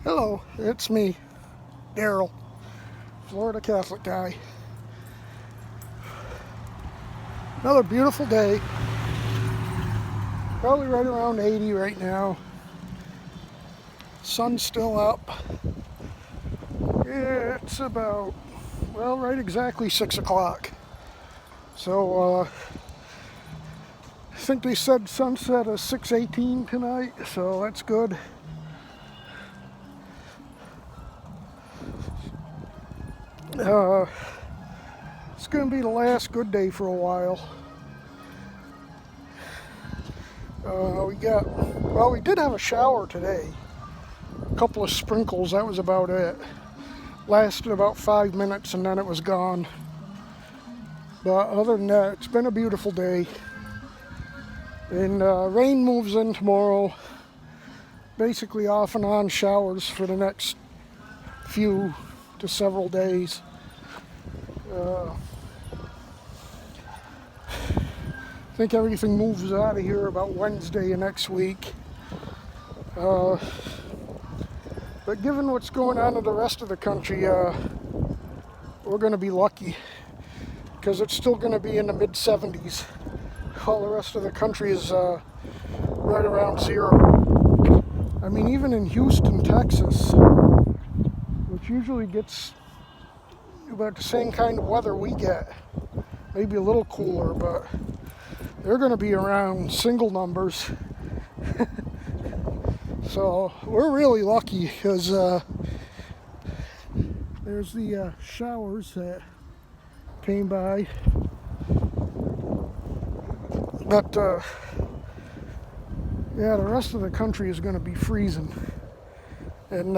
Hello, it's me, Daryl, Florida Catholic guy. Another beautiful day. Probably right around 80 right now. Sun's still up. It's about, right exactly 6 o'clock. So, I think they said sunset is 6:18 tonight, so that's good. It's going to be the last good day for a while. We did have a shower today. A couple of sprinkles, that was about it. Lasted about 5 minutes and then it was gone. But other than that, it's been a beautiful day. And rain moves in tomorrow. Basically off and on showers for the next few to several days. I think everything moves out of here about Wednesday of next week. But given what's going on in the rest of the country, we're going to be lucky because it's still going to be in the mid-70s. All the rest of the country is right around zero. I mean, even in Houston, Texas, which usually gets about the same kind of weather we get, maybe a little cooler, but they're going to be around single numbers. So we're really lucky because there's the showers that came by. But yeah, the rest of the country is going to be freezing. And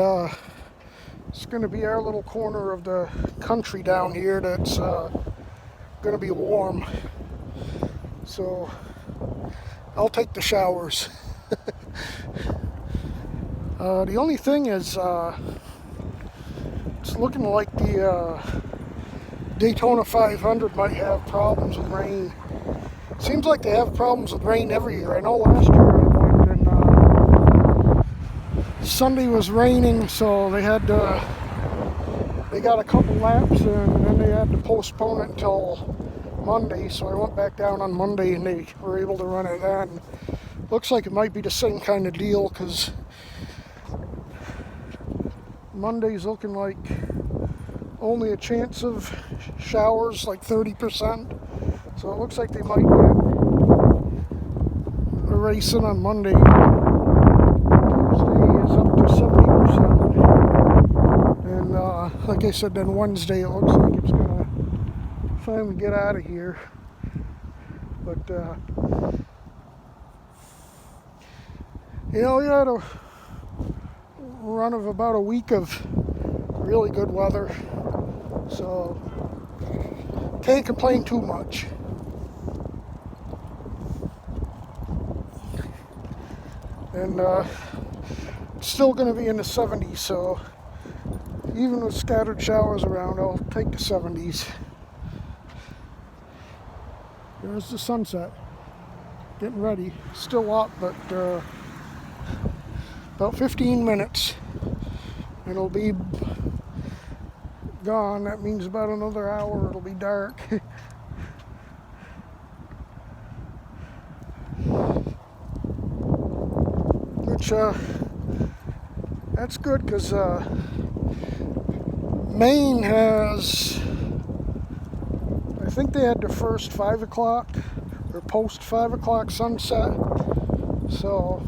it's going to be our little corner of the country down here that's going to be warm. So I'll take the showers. The only thing is, it's looking like the Daytona 500 might have problems with rain. Seems like they have problems with rain every year. I know last year I went and Sunday was raining, so they got a couple laps and then they had to postpone it until Monday. So I went back down on Monday and they were able to run it then. Looks like it might be the same kind of deal because Monday's looking like only a chance of showers, like 30%. So it looks like they might get a race in on Monday. Tuesday is up to 70%. And like I said, then Wednesday it looks like it's going to finally get out of here. But, we had a run of about a week of really good weather. So, can't complain too much. And it's still going to be in the 70s, so even with scattered showers around, I'll take the 70s. There's the sunset. Getting ready. Still up, but about 15 minutes. It'll be gone. That means about another hour it'll be dark. Which, that's good because Maine has, I think they had the first 5 o'clock or post 5 o'clock sunset. So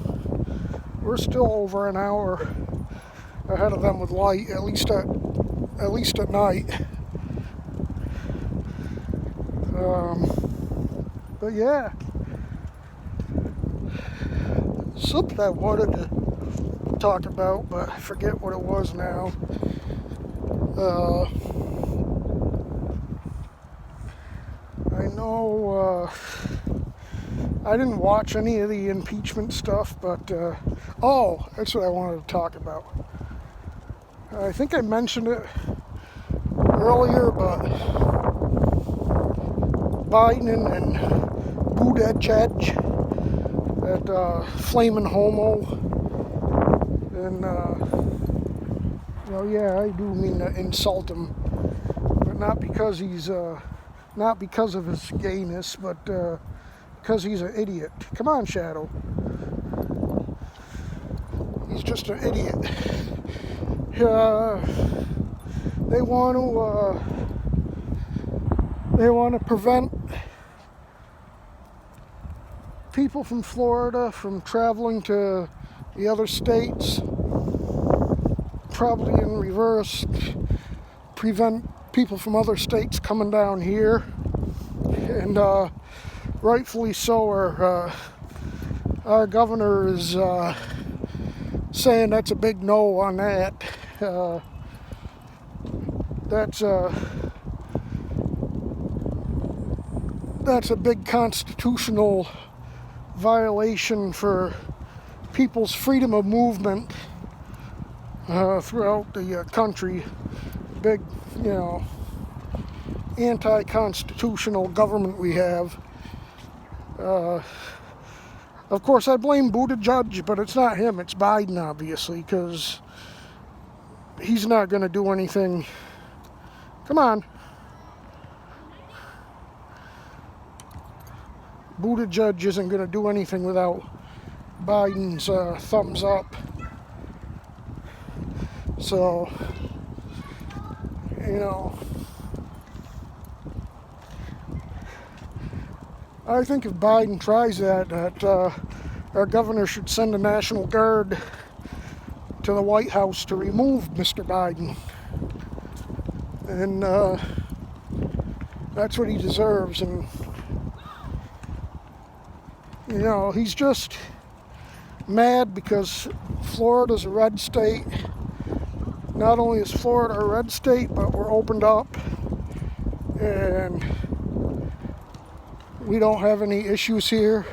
we're still over an hour ahead of them with light, at least at night. But yeah, something I wanted to talk about, but I forget what it was now. I know I didn't watch any of the impeachment stuff, but that's what I wanted to talk about. I think I mentioned it earlier, but Biden and Buttigieg, that flaming homo, and Well, yeah, I do mean to insult him, but not because he's not because of his gayness, but because he's an idiot. Come on, Shadow. He's just an idiot. They want to prevent people from Florida from traveling to the other states. Probably in reverse, prevent people from other states coming down here, and rightfully so. Our governor is saying that's a big no on that. That's a big constitutional violation for people's freedom of movement throughout the country. Big, anti-constitutional government we have. Of course, I blame Buttigieg, but it's not him, it's Biden, obviously, because he's not going to do anything. Come on. Buttigieg isn't going to do anything without Biden's thumbs up. So, I think if Biden tries that our governor should send a National Guard to the White House to remove Mr. Biden. And that's what he deserves. And, he's just mad because Florida's a red state. Not only is Florida a red state, but we're opened up. And we don't have any issues here.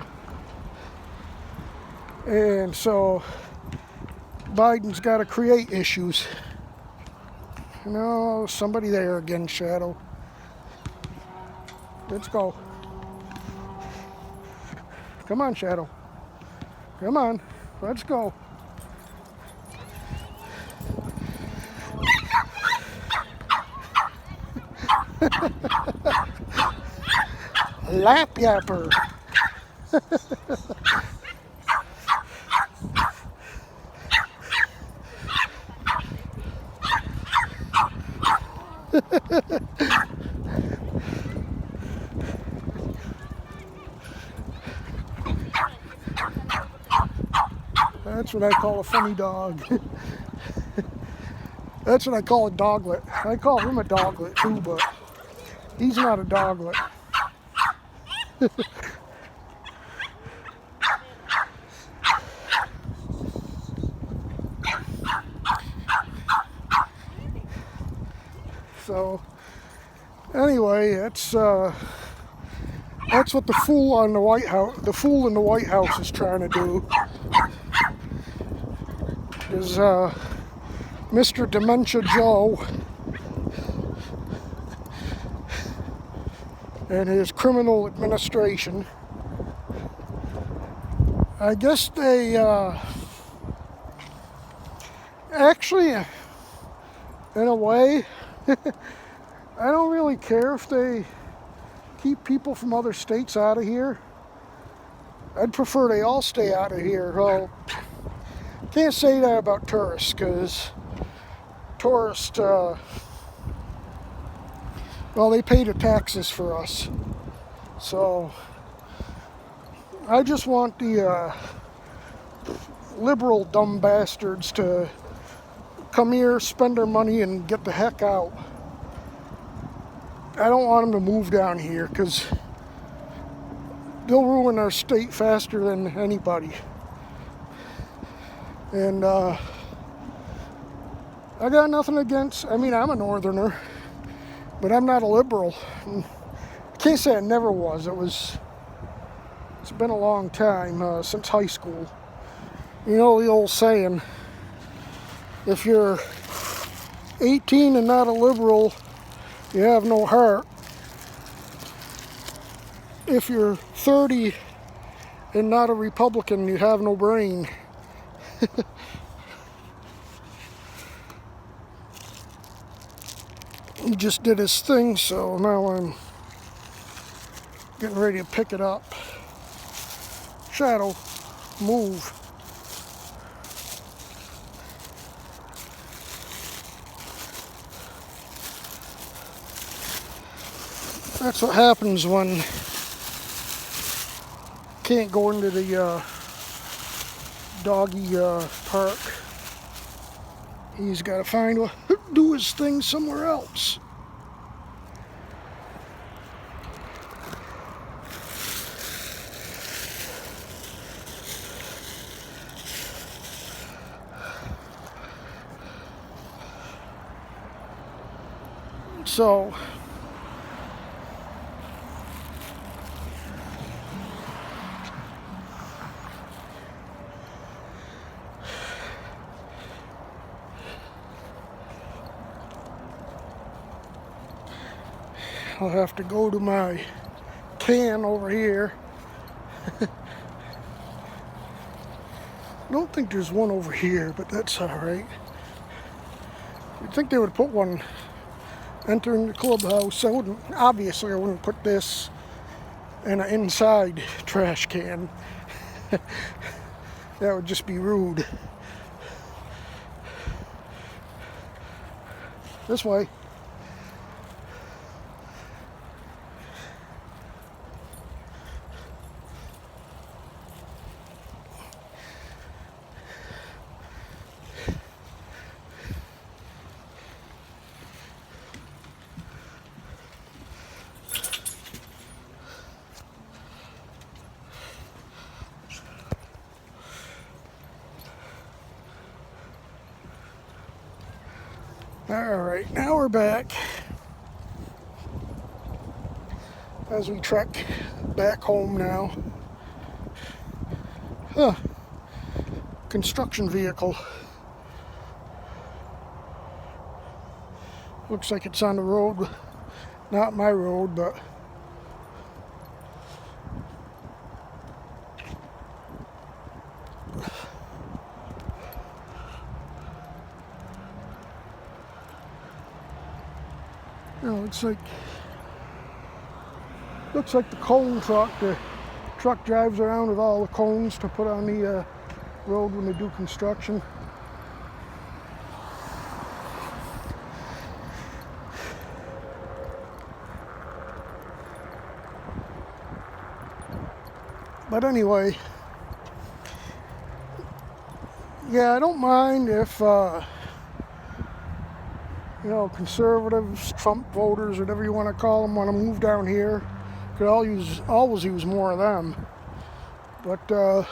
And so Biden's got to create issues. Somebody there again, Shadow. Let's go. Come on, Shadow. Come on. Let's go. Lap yapper. That's what I call a funny dog. That's what I call a doglet. I call him a doglet too, but he's not a doglet. So anyway, that's what the fool in the White House is trying to do. Is Mr. Dementia Joe and his criminal administration. I guess they actually, in a way, I don't really care if they keep people from other states out of here. I'd prefer they all stay out of here. Well, can't say that about tourists, because tourists, they pay the taxes for us. So I just want the liberal dumb bastards to come here, spend their money, and get the heck out. I don't want them to move down here, because they'll ruin our state faster than anybody. And I got nothing against, I'm a northerner, but I'm not a liberal. I can't say I never was. It's been a long time, since high school. The old saying, if you're 18 and not a liberal, you have no heart. If you're 30 and not a Republican, you have no brain. he just did his thing, so now I'm getting ready to pick it up. Shadow, move. That's what happens when can't go into the doggy park. He's got to do his thing somewhere else. So I'll have to go to my can over here. Don't think there's one over here, but that's all right. You'd think they would put one entering the clubhouse. Obviously I wouldn't put this in an inside trash can. That would just be rude. This way. Alright, now we're back as we trek back home now. Construction vehicle. Looks like it's on the road. Not my road, but looks like the cone truck. The truck drives around with all the cones to put on the road when they do construction. But anyway, yeah, I don't mind if conservatives, Trump voters, whatever you want to call them, want to move down here. Could always use more of them. But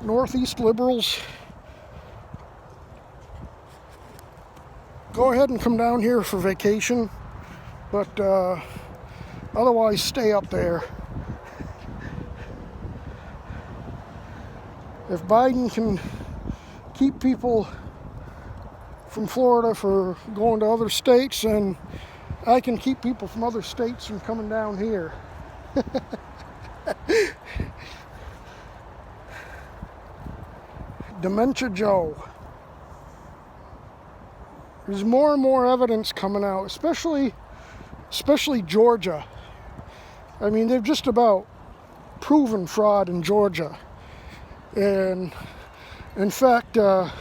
Northeast liberals, go ahead and come down here for vacation, but otherwise stay up there. If Biden can keep people from Florida for going to other states, then I can keep people from other states from coming down here. Dementia Joe. There's more and more evidence coming out, especially Georgia. I mean, they've just about proven fraud in Georgia. And in fact, the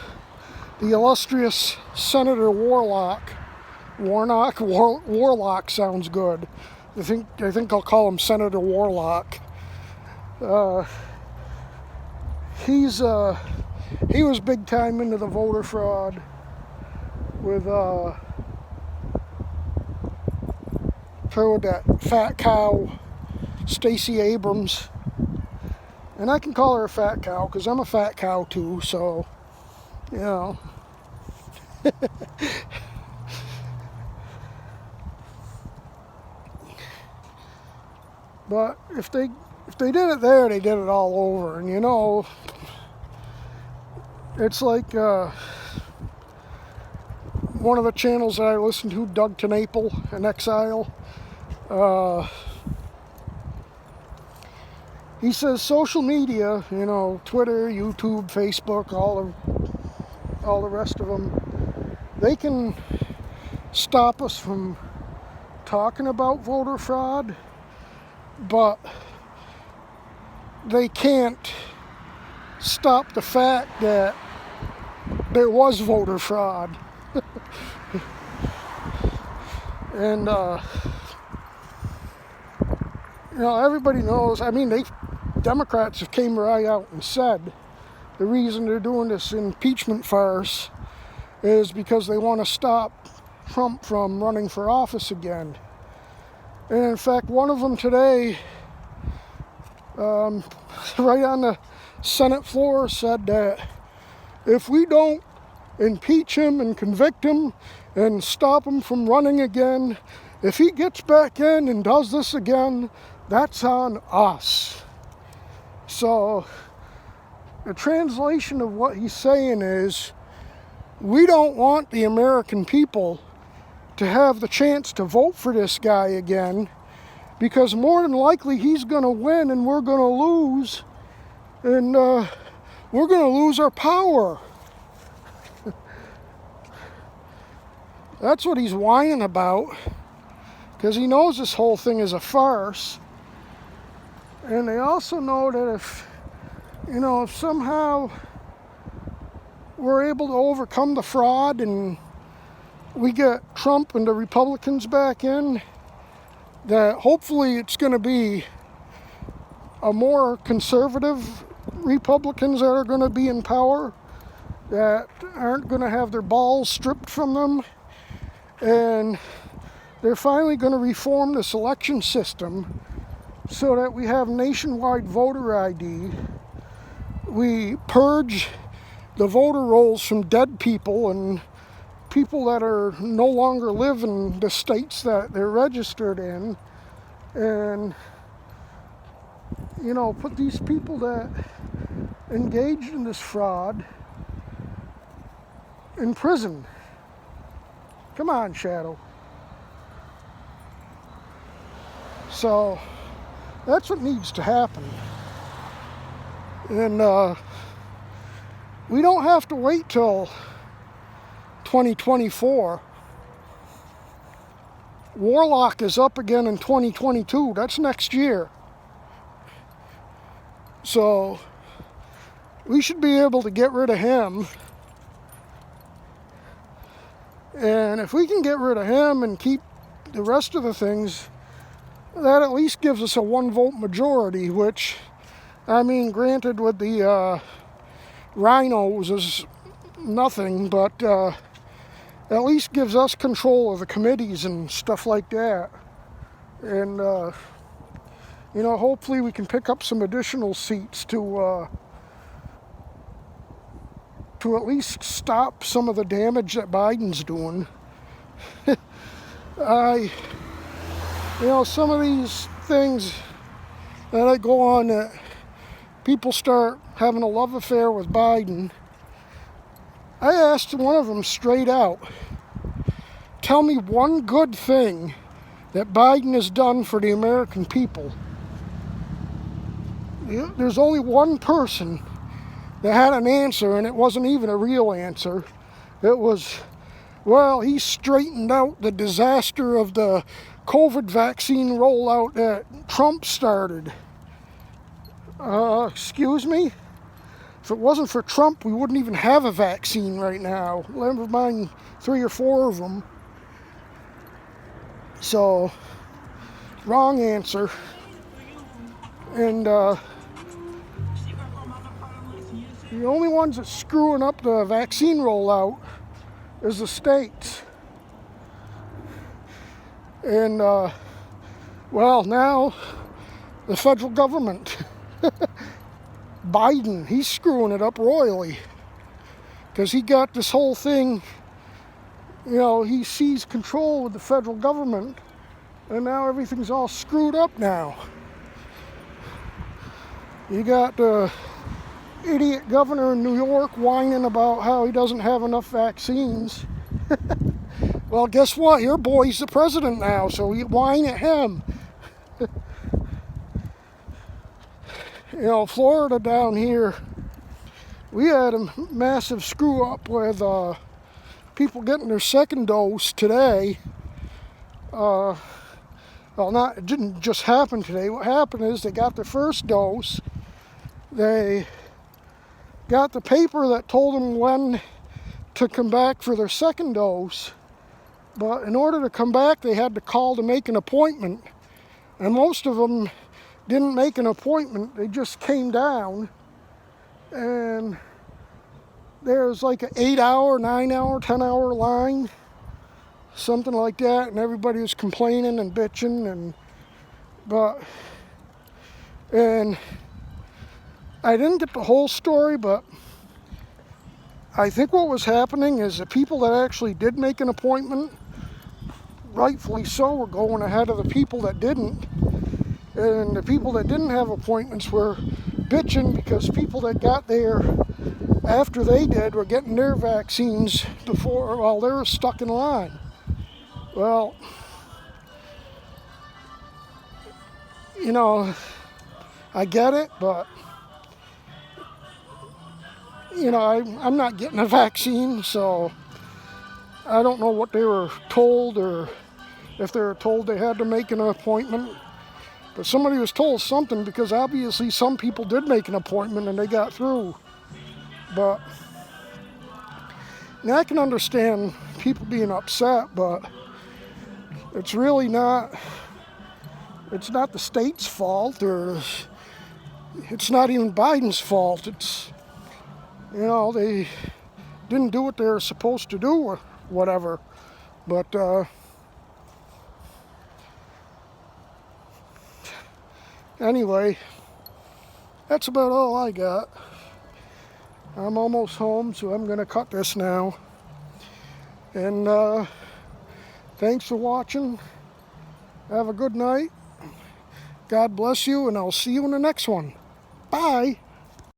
illustrious Senator Warlock sounds good. I think I'll call him Senator Warlock. He was big time into the voter fraud with that fat cow, Stacey Abrams. And I can call her a fat cow because I'm a fat cow too, so, you know. But if they did it there, they did it all over. And you know, it's like one of the channels that I listen to, Doug TenNapel in Exile. He says social media, you know, Twitter, YouTube, Facebook, all the rest of them, they can stop us from talking about voter fraud, but they can't stop the fact that there was voter fraud. And everybody knows. I mean, Democrats have came right out and said the reason they're doing this impeachment farce is because they want to stop Trump from running for office again. And in fact, one of them today, right on the Senate floor, said that if we don't impeach him and convict him and stop him from running again, if he gets back in and does this again, that's on us. So the translation of what he's saying is, we don't want the American people to have the chance to vote for this guy again, because more than likely he's going to win and we're going to lose, and we're going to lose our power. That's what he's whining about, because he knows this whole thing is a farce. And they also know that if somehow we're able to overcome the fraud and we get Trump and the Republicans back in, that hopefully it's going to be a more conservative Republicans that are going to be in power, that aren't going to have their balls stripped from them, and they're finally going to reform this election system so that we have nationwide voter ID. We purge the voter rolls from dead people and people that are no longer live in the states that they're registered in, and put these people that engaged in this fraud in prison. Come on, Shadow. So that's what needs to happen. And we don't have to wait till 2024. Warlock is up again in 2022. That's next year. So we should be able to get rid of him. And if we can get rid of him and keep the rest of the things, that at least gives us a 1-vote majority, which, I mean, granted with the rhinos is nothing, but at least gives us control of the committees and stuff like that. And, hopefully we can pick up some additional seats to at least stop some of the damage that Biden's doing. Some of these things that I go on, that people start having a love affair with Biden. I asked one of them straight out, tell me one good thing that Biden has done for the American people. There's only one person that had an answer, and it wasn't even a real answer. It was, well, he straightened out the disaster of the COVID vaccine rollout that Trump started. Excuse me? If it wasn't for Trump, we wouldn't even have a vaccine right now. Never mind 3 or 4 of them. So, wrong answer. And the only ones that's screwing up the vaccine rollout is the states. And, now the federal government. Biden, he's screwing it up royally. Because he got this whole thing, he seized control with the federal government, and now everything's all screwed up now. You got the idiot governor in New York whining about how he doesn't have enough vaccines. Well, guess what? Your boy's the president now, so you whine at him. Florida down here, we had a massive screw up with people getting their second dose today. Well, it didn't just happen today. What happened is they got their first dose. They got the paper that told them when to come back for their second dose. But in order to come back, they had to call to make an appointment. And most of them didn't make an appointment. They just came down. And there's like an 8-hour, 9-hour, 10-hour line. Something like that. And everybody was complaining and bitching. And I didn't get the whole story, but I think what was happening is the people that actually did make an appointment, rightfully so, were going ahead of the people that didn't. And the people that didn't have appointments were bitching because people that got there after they did were getting their vaccines before, while they were stuck in line. Well, you know, I get it, but you know, I'm not getting a vaccine, so I don't know what they were told or if they were told they had to make an appointment. But somebody was told something, because obviously some people did make an appointment and they got through. But now I can understand people being upset, but it's really not, it's not the state's fault, or it's not even Biden's fault. It's, you know, they didn't do what they were supposed to do or whatever. But anyway, that's about all I got. I'm almost home, so I'm going to cut this now. And thanks for watching. Have a good night. God bless you, and I'll see you in the next one. Bye.